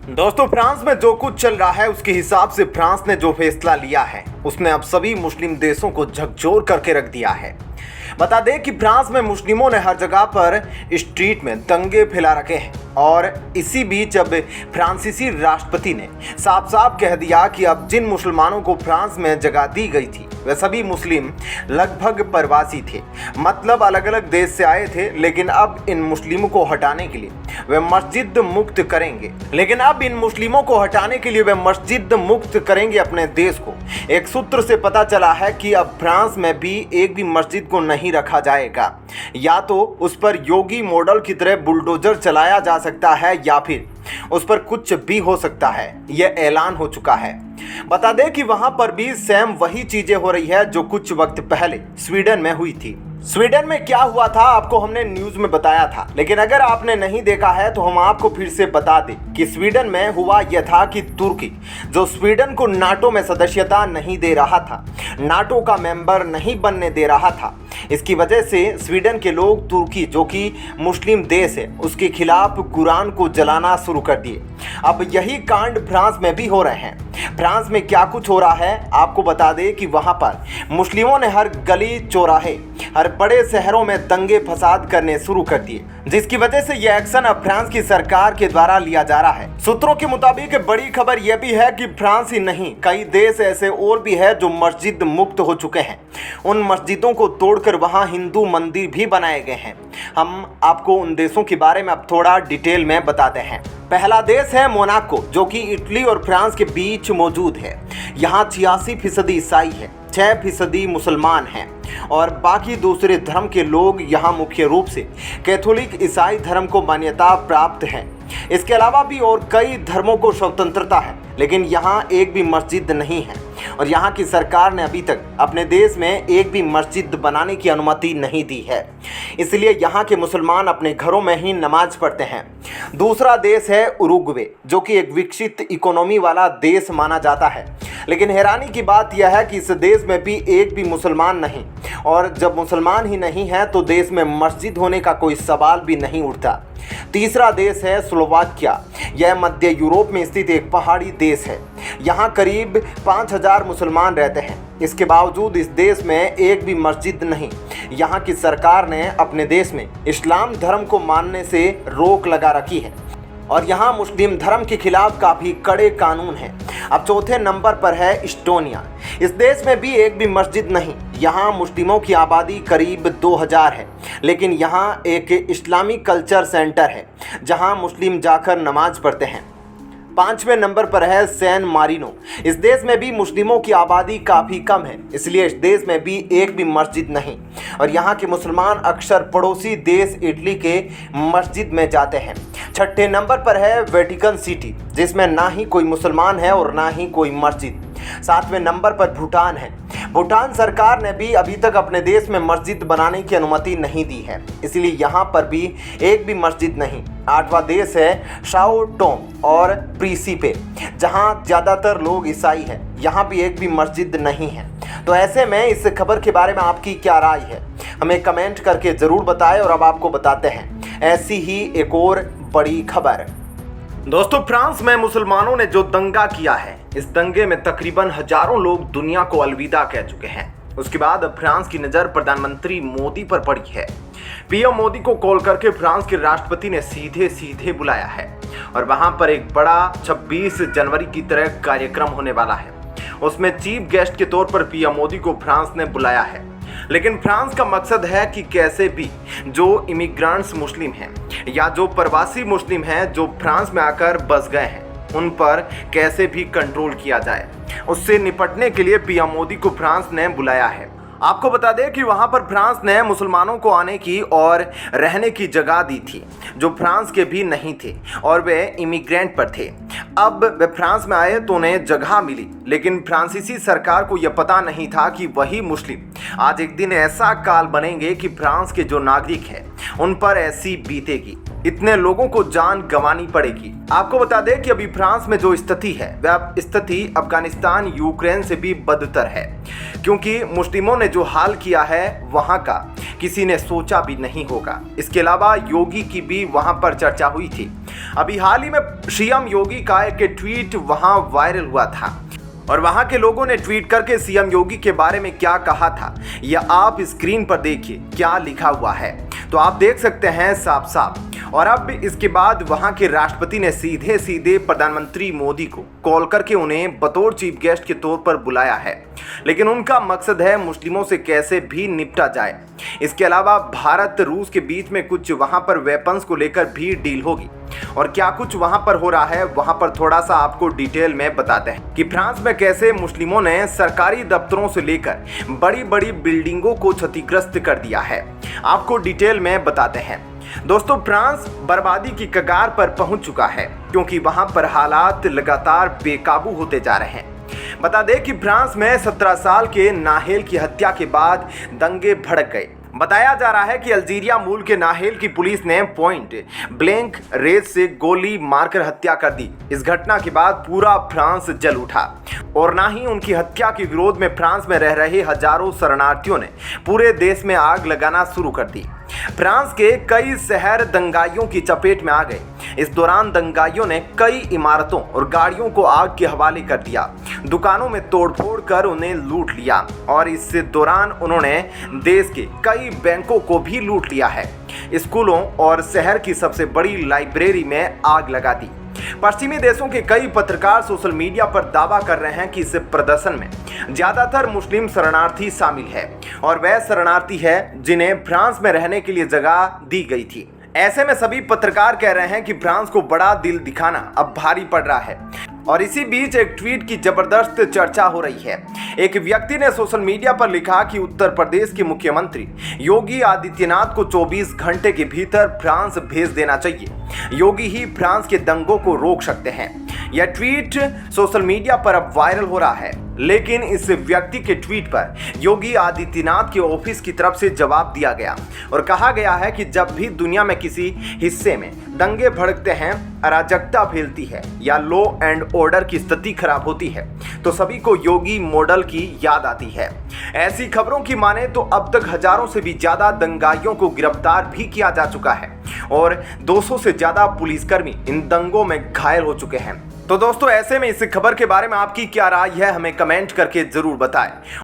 दोस्तों, फ्रांस में जो कुछ चल रहा है उसके हिसाब से फ्रांस ने जो फैसला लिया है उसने अब सभी मुस्लिम देशों को झकझोर करके रख दिया है। बता दें कि फ्रांस में मुस्लिमों ने हर जगह पर स्ट्रीट में दंगे फैला रखे हैं और इसी बीच अब फ्रांसीसी राष्ट्रपति ने साफ साफ कह दिया कि अब जिन मुसलमानों को फ्रांस में जगह दी गई थी वे सभी मुस्लिम लगभग प्रवासी थे, मतलब अलग अलग देश से आए थे। लेकिन अब इन मुस्लिमों को हटाने के लिए वे मस्जिद मुक्त करेंगे अपने देश को। एक सूत्र से पता चला है कि अब फ्रांस में भी एक भी मस्जिद को नहीं रखा जाएगा, या तो उस पर योगी मॉडल की तरह बुलडोजर चलाया जा सकता है या फिर उस पर कुछ भी हो सकता है। यह ऐलान हो चुका है। बता दें कि वहां पर भी सेम वही चीजें हो रही है जो कुछ वक्त पहले स्वीडन में हुई थी। स्वीडन में क्या हुआ था आपको हमने न्यूज में बताया था, लेकिन अगर आपने नहीं देखा है तो हम आपको फिर से बता दें कि स्वीडन में हुआ यह था कि तुर्की जो स्वीडन को नाटो में सदस्यता नहीं दे रहा था, नाटो का मेंबर नहीं बनने दे रहा था, इसकी वजह से स्वीडन के लोग तुर्की जो कि मुस्लिम देश है उसके खिलाफ कुरान को जलाना शुरू कर दिए। अब यही कांड फ्रांस में भी हो रहे हैं। फ्रांस में क्या कुछ हो रहा है आपको बता दें कि वहां पर मुस्लिमों ने हर गली चौराहे हर बड़े शहरों में दंगे फसाद करने शुरू कर दिए, जिसकी वजह से यह एक्शन अब फ्रांस की सरकार के द्वारा लिया जा रहा है। सूत्रों के मुताबिक बड़ी खबर यह भी है कि फ्रांस ही नहीं कई देश ऐसे और भी है जो मस्जिद मुक्त हो चुके हैं। उन मस्जिदों को तोड़कर वहां हिंदू मंदिर भी बनाए गए हैं। हम आपको उन देशों के बारे में अब थोड़ा डिटेल में बताते हैं। पहला देश है मोनाको, जो कि इटली और फ्रांस के बीच मौजूद है। यहाँ 86% ईसाई है, 6% मुसलमान हैं और बाकी दूसरे धर्म के लोग यहाँ मुख्य रूप से कैथोलिक ईसाई धर्म को मान्यता प्राप्त है। इसके अलावा भी और कई धर्मों को स्वतंत्रता है, लेकिन यहाँ एक भी मस्जिद नहीं है और यहाँ की सरकार ने अभी तक अपने देश में एक भी मस्जिद बनाने की अनुमति नहीं दी है। इसलिए यहाँ के मुसलमान अपने घरों में ही नमाज पढ़ते हैं। दूसरा देश है उरुग्वे, जो कि एक विकसित इकोनॉमी वाला देश माना जाता है, लेकिन हैरानी की बात यह है कि इस देश में भी एक भी मुसलमान नहीं, और जब मुसलमान ही नहीं है तो देश में मस्जिद होने का कोई सवाल भी नहीं उठता। तीसरा देश है स्लोवाकिया। यह मध्य यूरोप में स्थित एक पहाड़ी देश है। यहाँ करीब 5000 मुसलमान रहते हैं। इसके बावजूद इस देश में एक भी मस्जिद नहीं। यहाँ की सरकार ने अपने देश में इस्लाम धर्म को मानने से रोक लगा रखी है और यहाँ मुस्लिम धर्म के खिलाफ काफ़ी कड़े कानून हैं। अब चौथे नंबर पर है इस्टोनिया। इस देश में भी एक भी मस्जिद नहीं। यहाँ मुस्लिमों की आबादी करीब 2000 है, लेकिन यहाँ एक इस्लामिक कल्चर सेंटर है जहाँ मुस्लिम जाकर नमाज पढ़ते हैं। पांचवें नंबर पर है सैन मारिनो। इस देश में भी मुस्लिमों की आबादी काफ़ी कम है, इसलिए इस देश में भी एक भी मस्जिद नहीं और यहाँ के मुसलमान अक्सर पड़ोसी देश इटली के मस्जिद में जाते हैं। छठे नंबर पर है वेटिकन सिटी, जिसमें ना ही कोई मुसलमान है और ना ही कोई मस्जिद। सातवें नंबर पर भूटान है। भूटान सरकार ने भी अभी तक अपने देश में मस्जिद बनाने की अनुमति नहीं दी है, इसलिए यहाँ पर भी एक भी मस्जिद नहीं। आठवां देश है साओ टोम और प्रिंसिपे, जहाँ ज़्यादातर लोग ईसाई हैं। यहाँ भी एक भी मस्जिद नहीं है। तो ऐसे में इस खबर के बारे में आपकी क्या राय है, हमें कमेंट करके ज़रूर बताएं। और अब आपको बताते हैं ऐसी ही एक और बड़ी खबर। दोस्तों, फ्रांस में मुसलमानों ने जो दंगा किया है, इस दंगे में तकरीबन हजारों लोग दुनिया को अलविदा कह चुके हैं। उसके बाद अब फ्रांस की नज़र प्रधानमंत्री मोदी पर पड़ी है। पीएम मोदी को कॉल करके फ्रांस के राष्ट्रपति ने सीधे सीधे बुलाया है और वहां पर एक बड़ा 26 जनवरी की तरह कार्यक्रम होने वाला है। उसमें चीफ गेस्ट के तौर पर पीएम मोदी को फ्रांस ने बुलाया है। लेकिन फ्रांस का मकसद है कि कैसे भी जो इमिग्रेंट्स मुस्लिम हैं या जो प्रवासी मुस्लिम हैं जो फ्रांस में आकर बस गए हैं, उन पर कैसे भी कंट्रोल किया जाए। उससे निपटने के लिए पीएम मोदी को फ्रांस ने बुलाया है। आपको बता दें कि वहां पर फ्रांस ने मुसलमानों को आने की और रहने की जगह दी थी जो फ्रांस के भी नहीं थे और वे इमिग्रेंट पर थे। अब वे फ्रांस में आए तो उन्हें जगह मिली, लेकिन फ्रांसीसी सरकार को यह पता नहीं था कि वही मुस्लिम आज एक दिन ऐसा काल बनेंगे कि फ्रांस के जो नागरिक हैं उन पर ऐसी बीतेगी। इतने लोगों को जान गंवानी पड़ेगी। आपको बता दें कि अभी फ्रांस में जो स्थिति है वह स्थिति अफगानिस्तान यूक्रेन से भी बदतर है, क्योंकि मुस्लिमों ने जो हाल किया है वहां का किसी ने सोचा भी नहीं होगा। इसके अलावा योगी की भी वहां पर चर्चा हुई थी। अभी हाल ही में सीएम योगी का एक ट्वीट वहां वायरल हुआ था और वहां के लोगों ने ट्वीट करके सीएम योगी के बारे में क्या कहा था यह आप स्क्रीन पर देखिए क्या लिखा हुआ है, तो आप देख सकते हैं साफ साफ। और अब इसके बाद वहां के राष्ट्रपति ने सीधे सीधे प्रधानमंत्री मोदी को कॉल करके उन्हें बतौर चीफ गेस्ट के तौर पर बुलाया है, लेकिन उनका मकसद है मुस्लिमों से कैसे भी निपटा जाए। इसके अलावा भारत रूस के बीच में कुछ वहां पर वेपन्स को लेकर भी डील होगी और क्या कुछ वहां पर हो रहा है वहां पर थोड़ा सा आपको डिटेल में बताते हैं कि फ्रांस में कैसे मुस्लिमों ने सरकारी दफ्तरों से लेकर बड़ी बड़ी बिल्डिंगों को क्षतिग्रस्त कर दिया है। आपको डिटेल में बताते हैं। दोस्तों, फ्रांस बर्बादी की कगार पर पहुंच चुका है क्योंकि वहां पर हालात लगातार बेकाबू होते जा रहे हैं। बता दें कि फ्रांस में 17 साल के नाहेल की हत्या के बाद दंगे भड़क गए। बताया जा रहा है कि अल्जीरिया मूल के नाहेल की पुलिस ने पॉइंट ब्लैंक रेंज से गोली मारकर हत्या कर दी। इस घटना के बाद पूरा फ्रांस जल उठा और ना ही उनकी हत्या के विरोध में फ्रांस में रह रहे हजारों शरणार्थियों ने पूरे देश में आग लगाना शुरू कर दी। फ्रांस के कई शहर दंगाइयों की चपेट में आ गए। इस दौरान दंगाइयों ने कई इमारतों और गाड़ियों को आग के हवाले कर दिया, दुकानों में तोड़फोड़ कर उन्हें लूट लिया और इस दौरान उन्होंने देश के कई बैंकों को भी लूट लिया है। स्कूलों और शहर की सबसे बड़ी लाइब्रेरी में आग लगा दी। पश्चिमी देशों के कई पत्रकार सोशल मीडिया पर दावा कर रहे हैं कि इस प्रदर्शन में ज्यादातर मुस्लिम शरणार्थी शामिल है और वह शरणार्थी है जिन्हें फ्रांस में रहने के लिए जगह दी गई थी। ऐसे में सभी पत्रकार कह रहे हैं कि फ्रांस को बड़ा दिल दिखाना अब भारी पड़ रहा है और इसी बीच एक ट्वीट की जबरदस्त चर्चा हो रही है। एक व्यक्ति ने सोशल मीडिया पर लिखा कि उत्तर प्रदेश के मुख्यमंत्री योगी आदित्यनाथ को 24 घंटे के भीतर फ्रांस भेज देना चाहिए। योगी ही फ्रांस के दंगों को रोक सकते हैं। यह ट्वीट सोशल मीडिया पर अब वायरल हो रहा है, लेकिन इस व्यक्ति के ट्वीट पर योगी आदित्यनाथ के ऑफिस की तरफ से जवाब दिया गया और कहा गया है कि जब भी दुनिया में किसी हिस्से में दंगे भड़कते हैं, अराजकता फैलती है या लॉ एंड ऑर्डर की स्थिति खराब होती है तो सभी को योगी मॉडल की याद आती है। ऐसी खबरों की माने तो अब तक हजारों से भी ज्यादा दंगाइयों को गिरफ्तार भी किया जा चुका है और 200 से ज्यादा पुलिसकर्मी इन दंगों में घायल हो चुके हैं। तो दोस्तों, ऐसे में इस खबर के बारे में आपकी क्या राय है हमें कमेंट करके जरूर बताएं